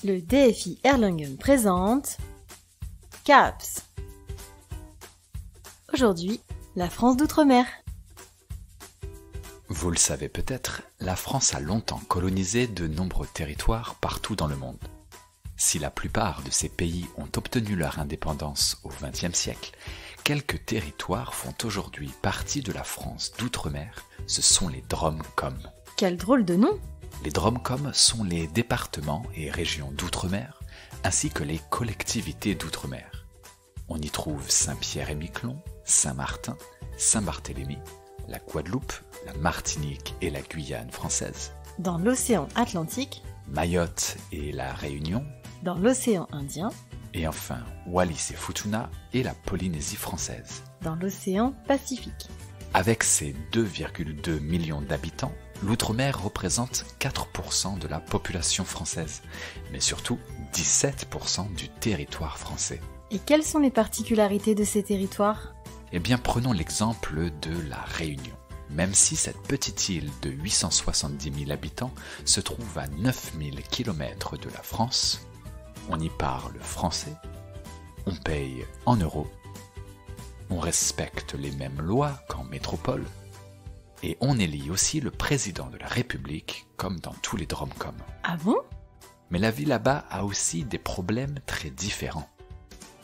Le DFI Erlangen présente CAPS. Aujourd'hui, la France d'outre-mer. Vous le savez peut-être, la France a longtemps colonisé de nombreux territoires partout dans le monde. Si la plupart de ces pays ont obtenu leur indépendance au XXe siècle, quelques territoires font aujourd'hui partie de la France d'outre-mer, ce sont les DROM-COM. Quel drôle de nom! Les DROM-COM sont les départements et régions d'outre-mer, ainsi que les collectivités d'outre-mer. On y trouve Saint-Pierre-et-Miquelon, Saint-Martin, Saint-Barthélemy, la Guadeloupe, la Martinique et la Guyane française. Dans l'océan Atlantique, Mayotte et la Réunion. dans l'océan Indien, Et enfin, Wallis et Futuna et la Polynésie française. dans l'océan Pacifique. Avec ses 2,2 millions d'habitants, l'outre-mer représente 4% de la population française, mais surtout 17% du territoire français. Et quelles sont les particularités de ces territoires? Eh bien, prenons l'exemple de la Réunion. Même si cette petite île de 870 000 habitants se trouve à 9 000 km de la France, on y parle français, on paye en euros, on respecte les mêmes lois qu'en métropole, et on élit aussi le président de la République comme dans tous les DROM-COM. Ah bon? Mais la vie là-bas a aussi des problèmes très différents.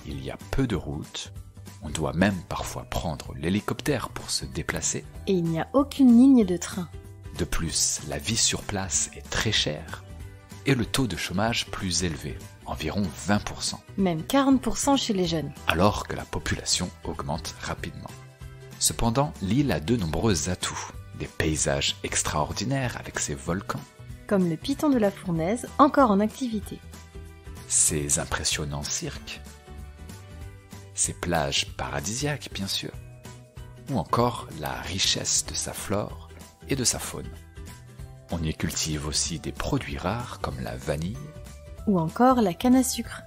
Il y a peu de routes, on doit même parfois prendre l'hélicoptère pour se déplacer. Et il n'y a aucune ligne de train. De plus, la vie sur place est très chère et le taux de chômage plus élevé, environ 20%, Même 40% chez les jeunes. alors que la population augmente rapidement. Cependant, l'île a de nombreux atouts, des paysages extraordinaires avec ses volcans, Comme le Piton de la Fournaise, encore en activité. ses impressionnants cirques, ses plages paradisiaques bien sûr, ou encore la richesse de sa flore et de sa faune. On y cultive aussi des produits rares comme la vanille. Ou encore la canne à sucre.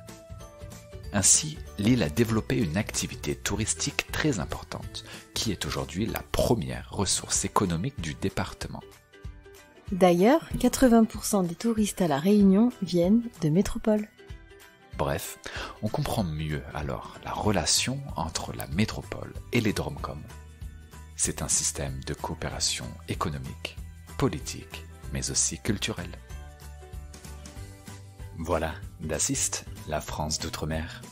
Ainsi, l'île a développé une activité touristique très importante, qui est aujourd'hui la première ressource économique du département. D'ailleurs, 80% des touristes à La Réunion viennent de métropole. Bref, on comprend mieux alors la relation entre la métropole et les DROM-COM. C'est un système de coopération économique, politique, mais aussi culturelle. Voilà, das ist la France d'outre-mer.